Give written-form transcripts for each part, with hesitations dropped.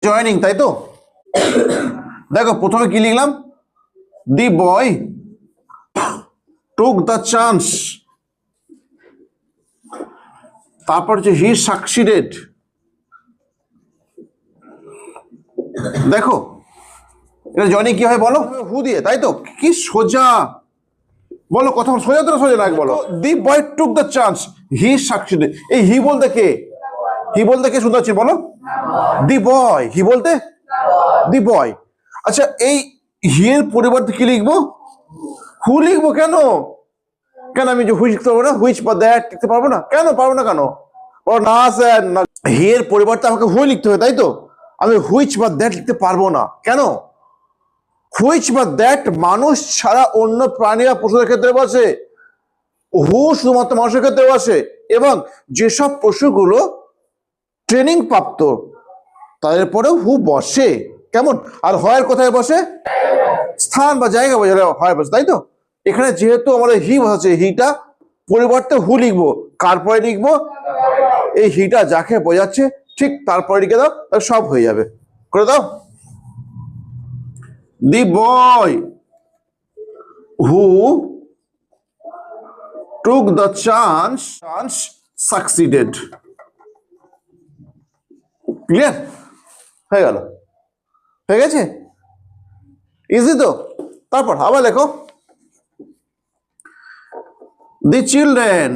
Joining, তাই তো? দেখো প্রথমে কি লিখলাম, দি বয় টুক দ্য চান্স, তারপর হচ্ছে হি সাকসিডেড। দেখো এটা জয়নিং কি হয় বলো, হু দিয়ে, তাই তো? কি সোজা বলো, কথা সোজা তো সোজা লাগে বলো। The boy took the chance, he succeeded. এই হি বলতে কে? হি বলতে কে শুনতে পাচ্ছি বলো? দি বয়। হি বলতে দি বয়। আচ্ছা, এই হি এর পরিবর্তে কি লিখবো? হু লিখবো। কেন কেন আমি যে হুইচ লিখতে পারবো না? হুইচ বা দ্যাট লিখতে পারবো না? কেন পারবো না? কেন? ও না স্যার, না, হি এর পরিবর্তে আমাকে হু লিখতে হবে, তাই তো? আমি হুইচ বা দ্যাট লিখতে পারবো না। কেন? হুইচ বা দ্যাট মানুষ ছাড়া অন্য প্রাণীরা পশুদের ক্ষেত্রে বসে, হু শুধুমাত্র মানুষের ক্ষেত্রে বসে। এবং যেসব পশুগুলো ট্রেনিং প্রাপ্ত তাদের পরেও হু বসে। কেমন? আর হয় কোথায় বসে? স্থান বা জায়গা বোঝালে হয় বসে, তাই তো? এখানে যেহেতু আমাদের হি বসাচ্ছে, হিটা পরিবর্তে হু লিখবো। কার পরে লিখবো? এই হিটা যাকে বোঝাচ্ছে ঠিক তারপরে লিখে দাও, সব হয়ে যাবে। করে দাও। The boy who took the chance succeeded. Clear হয়ে গেল? হয়ে গেছে? ইজি তো? তারপর আবার লেখো, the children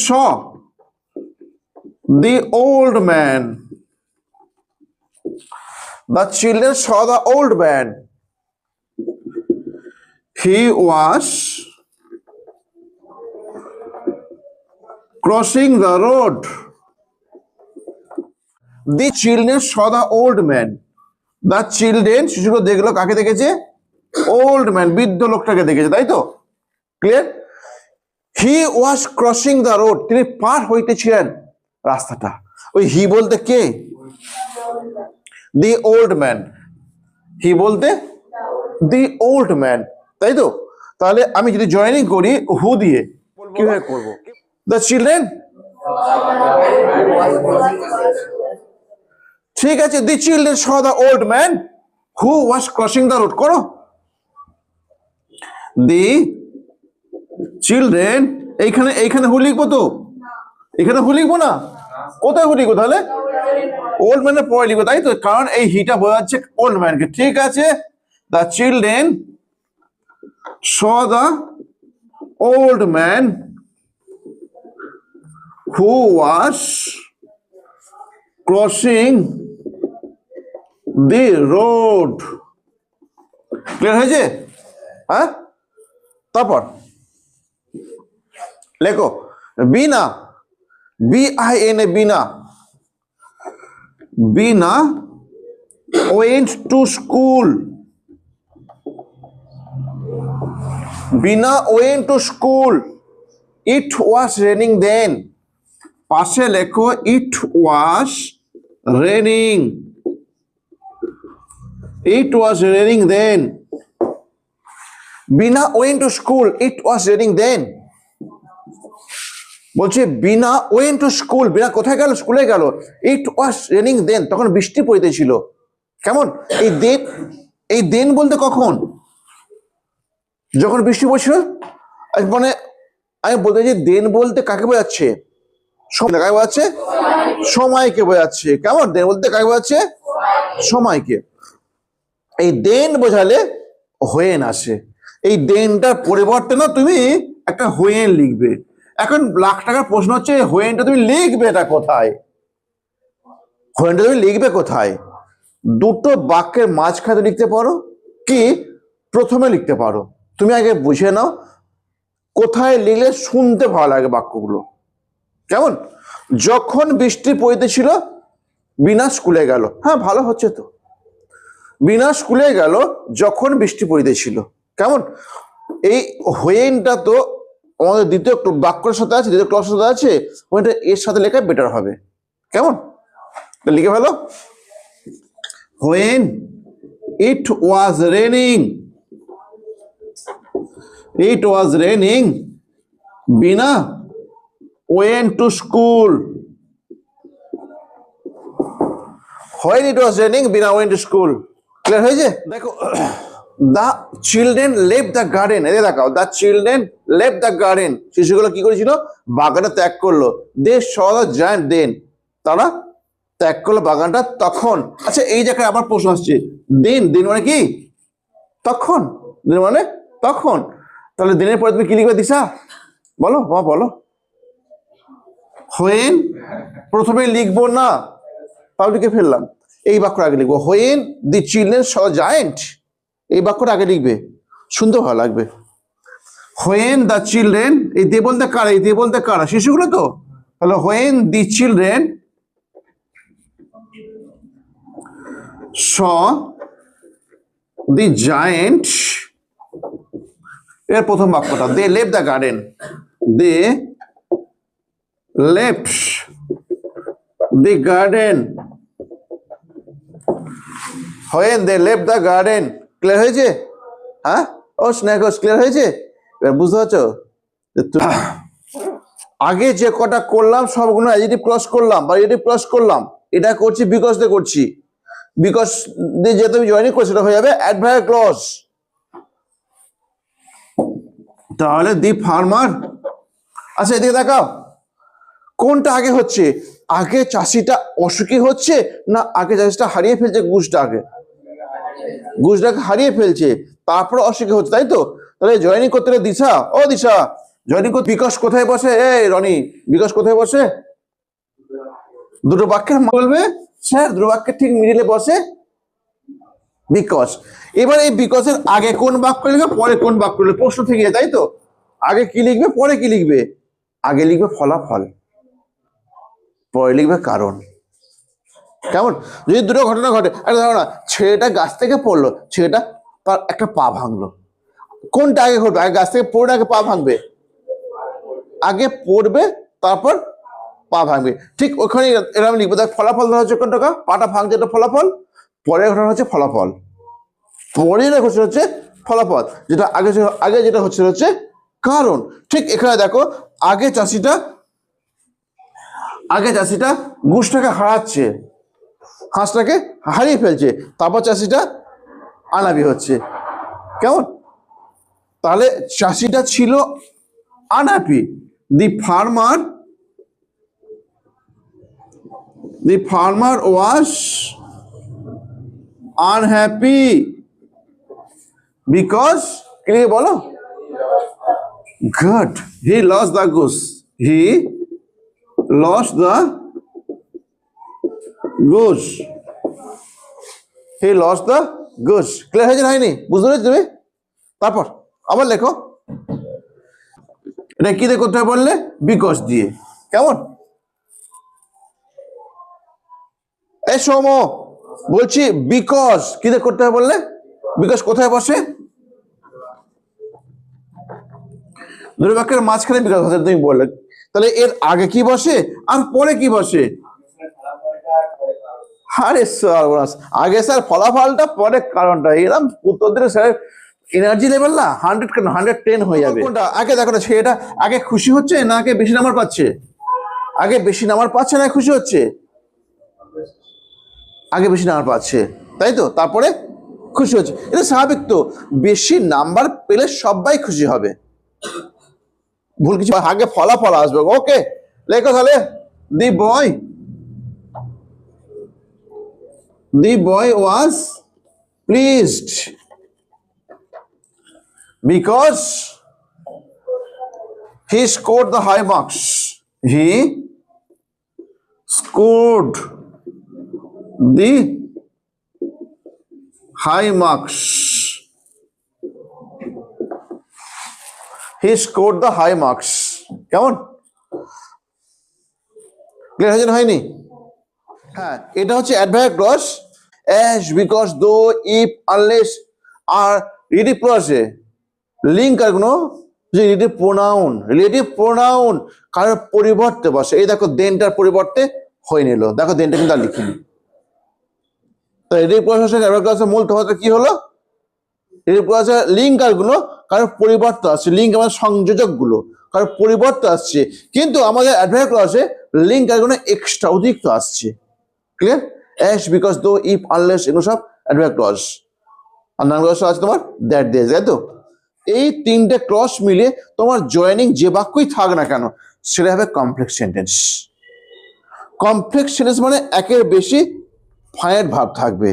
saw the old man. The children saw the old man. He was crossing the road. The children saw the old man. The children, শিশুগুলো দেখলো কাকে দেখেছে? ওল্ড ম্যান, বৃদ্ধ লোকটাকে দেখেছে, তাই তো? Clear? He was crossing the road, তিনি পার হইতেছিলেন রাস্তাটা। ওই হি বলতে কে? The old man. হি বলতে দি ওল্ড ম্যান, তাই তো? তাহলে আমি যদি জয়েনিং করি হু দিয়ে, কিভাবে করব? দ্য চিলড্রেন, ঠিক আছে। The children saw the old man who was crossing the road. করো। দি চিলড্রেন, এইখানে এইখানে হু লিখবো তো? এখানে হু লিখবো না? কোথায় হু লিখবো তাহলে? ওল্ড ম্যানের পরে লিখবো, তাই তো? কারণ এই হিটা বোঝাচ্ছে ওল্ড ম্যানকে। ঠিক আছে। The children saw the old man who was crossing the road. Clear হয়েছে? হ্যাঁ, তারপর লেখো, বিনা, BINA, Veena, Veena went to school. Veena went to school. It was raining then. পাশে লেখো it was raining. It was raining then. Veena went to school. It was raining then. বলছে বিনা went to school. বিনা কোথায় গেল? স্কুলে গেল। It was raining then. তখন বৃষ্টি পড়তেছিল। কেমন? এই দেন বলতে কখন? যখন বৃষ্টি পড়ছিল। মানে আমি বলতে চাই দেন বলতে কাকে বোঝাচ্ছে? কাকে বোঝাচ্ছে? সময়কে বোঝাচ্ছে। কেমন? দেন বলতে কাকে বোঝাচ্ছে? সময়কে। এই দেন বোঝালে হোয়েন আসে। এই দেনটার পরিবর্তে না তুমি একটা হোয়েন লিখবে। এখন লাখ টাকার প্রশ্ন হচ্ছে হোয়েনটা তুমি লিখবে এটা কোথায়? হোয়েনটা তুমি লিখবে কোথায়? দুটো বাক্যের মাঝখানে লিখতে পারো, কি প্রথমে লিখতে পারো। তুমি আগে বুঝে নাও কোথায় লিখলে শুনতে ভালো লাগে বাক্যগুলো। কেমন? যখন বৃষ্টি পড়তেছিল বিনা স্কুলে গেল। হ্যাঁ, ভালো হচ্ছে তো। বিনা স্কুলে গেল যখন বৃষ্টি পড়তেছিল। কেমন? এই হোয়েনটা তো আমাদের দ্বিতীয় বাক্যের সাথে আছে, দ্বিতীয় ক্লসের সাথে আছে, ওইটা এর সাথে লেখা বেটার হবে। কেমন? লিখে ফেলো, when it was raining, it was raining, Bina went to school. when it was raining Bina went to school। Clear হয়েছে? দেখো the children left the garden, এই দেখাও the children left the garden, শিশুগুলো কি করেছিল? বাগানটা ত্যাগ করলো। they saw the giant then, তারা ত্যাগ করলো বাগানটা তখন। আচ্ছা এই জায়গায় আবার প্রশ্ন আসছে, দিন দিন মানে কি? তখন। দিন মানে তখন। তাহলে দিনের পরে তুমি কি লিখবে দিশা? বলো বাবা বলো। when প্রথমে লিখবো না, তাও লিখে ফেললাম। এই বাক্যটা আগে লিখবো, when the children saw giant, এই বাক্যটা আগে লিখবে, শুনতে ভালো লাগবে। when the children, এই দে বলতে কারা? এই দে বলতে কারা? শিশুগুলো তো। তাহলে when the children saw the giant, এর প্রথম বাক্যটা they left the garden, they left the garden, when they left the garden। Clear হয়েছে? হ্যাঁ ও স্নেহস ক্লিয়ার হয়েছে? এবার বুঝতে পারছো? আগে যে কটা করলাম সবগুলো অ্যাডজেক্টিভ ক্লজ করলাম বা অ্যাডজেক্টিভ ক্লজ করলাম, এটা করছি বিকজ দিয়ে করছি, বিকজ দিয়ে যেহেতু আমি জয়েনিং করছি সেটা হয়ে যাবে অ্যাডভার্ব ক্লজ। তাহলে দি ফার্মার, আচ্ছা এদিকে দেখাও কোনটা আগে হচ্ছে? আগে চাষিটা অসুখী হচ্ছে না আগে চাষিটা হারিয়ে ফেলছে গুজটাকে? গুজটাকে হারিয়ে ফেলছে তারপর অসুখী হচ্ছে, তাই তো? তাহলে জয়েনিং করতে হলে দিশা, ও দিশা জয়েনিং করতে বিকজ কোথায় বসে? এই রনি বিকজ কোথায় বসে? দুটো বাক্যের বলবে স্যার, দুটো বাক্যের ঠিক মিডিলে বসে বিকজ। এবার এই বিকজের আগে কোন বাক্য লিখবে পরে কোন বাক্য লিখবে প্রশ্ন থেকে যায়, তাই তো? আগে কি লিখবে পরে কি লিখবে? আগে লিখবে ফলাফল, পরে লিখবে কারণ। কেমন? যদি দুটো ঘটনা ঘটে, আরে ধরো না ছেলেটা গাছ থেকে পড়লো, ছেলেটা তার একটা পা ভাঙলো, কোনটা আগে ঘটবে? আগে গাছ থেকে পড়বে আগে পা ভাঙবে? আগে পড়বে তারপর পা ভাঙবে। ঠিক ওখানে এরকম লিখবো, দেখ ফলাফল ধরা হচ্ছে কোনটা? পাটা ভাঙছে এটা ফলাফল, পরের ঘটনা হচ্ছে ফলাফল, পরে হচ্ছে ফলাফল, যেটা আগে আগে যেটা হচ্ছে কারণ। ঠিক এখানে দেখো আগে চাষিটা গুছটাকে হারাচ্ছে, হাঁসটাকে হারিয়ে ফেলছে, তারপর চাষিটা আনাবি হচ্ছে। কেমন? তাহলে চাষিটা ছিল unhappy, the farmer was unhappy because, কি বলো? Good, he lost the Goose, he lost the goose, he lost the goose। Clear হয়েছে না হয়নি? বুঝতে পেরেছো তুমি? তারপর আবার লেখো, এটা কি দিয়ে করতে হবে বললে? বিকজ দিয়ে। কেমন? এই সৌম বলছি বিকজ কি দিয়ে করতে হবে বললে? বিকজ কোথায় বসে? দুটো বাক্যের মাঝখানে বিকজ বসে, তুমি বললে। তাহলে এর আগে কি বসে আর পরে কি বসে? আরে স্যার আগে স্যার ফলাফলটা পরে কারণটা, এরকম উত্তর দিলে স্যার এনার্জি লেভেল না 110 হয়ে যাবে। কোনটা আগে দেখো না, সেটা আগে খুশি হচ্ছে না আগে বেশি নাম্বার পাচ্ছে? আগে বেশি নাম্বার পাচ্ছে না খুশি হচ্ছে? আগে বেশি নাম্বার পাচ্ছে, তাই তো? তারপরে খুশি হচ্ছে, এটা স্বাভাবিক তো। বেশি নাম্বার পেলে সবাই খুশি হবে, ভুল কিছু। আগে ফলাফল আসবে। ওকে লেখো তাহলে, the boy was pleased because he scored the high marks, he scored the high marks, he scored the high marks। কেমন? ক্লিয়ার হয়েছে না হয়নি? হ্যাঁ, এটা হচ্ছে adverb clause. as, because, though, if, unless আর রিলেটিভ ক্লজে লিঙ্ক আর কোনো যে রিলেটিভ প্রোনাউন কারোর পরিবর্তে বসে। এই দেখো দেনটার পরিবর্তে হয়ে নিল, দেখো দেনটা কিন্তু আর লিখিনি। তো রিলেটিভ ক্লজ হচ্ছে অ্যাডভার্ব ক্লজের মূল তফাৎ কি হলো? রিলেটিভ ক্লজে লিঙ্ক আর গুলো কারোর পরিবর্তে আসছে, লিঙ্ক আমাদের সংযোজক গুলো কারোর পরিবর্তে আসছে, কিন্তু আমাদের অ্যাডভার্ব ক্লজে লিঙ্ক আর গুলো এক্সট্রা অতিরিক্ত আসছে। ক্লিয়ার? এস, বিকজ, দো, ইফ, আনলেস, এগুলো সব অ্যাডভার্ব ক্লজ। আর নাউন ক্লজ আছে তোমার দ্যাট দিয়ে, তাই তো? এই তিনটে ক্লজ মিলে তোমার জয়েনিং যে বাক্যই থাক না কেন সেটা হবে কমপ্লেক্স সেন্টেন্স। কমপ্লেক্স সেন্টেন্স মানে একের বেশি ফাইনাইট ভার্ব থাকবে।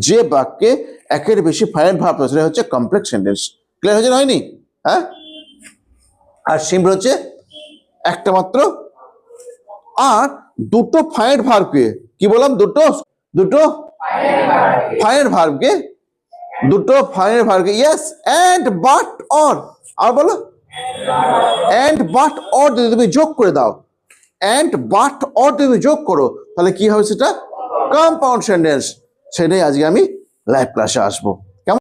যে বাক্যে একের বেশি ফাইনাইট ভার্ব থাকবে সেটা হচ্ছে কমপ্লেক্স সেন্টেন্স। ক্লিয়ার হয়েছে না হয়নি? হ্যাঁ। আর সিম্পল হচ্ছে একটা মাত্র, আর দুটো ফাইনাইট ভার্বকে কি বললাম, দুটো ফাইনাইট ভার্বকে, দুটো ফাইনাইট ভার্বকে ইয়েস এন্ড বাট অর, আর বলো এন্ড বাট অর যদি তুমি যোগ করে দাও, এন্ড বাট অর যদি যোগ করো তাহলে কি হবে সেটা কম্পাউন্ড সেন্টেন্স। সেটাই আজকে আমি লাইভ ক্লাসে আসবো।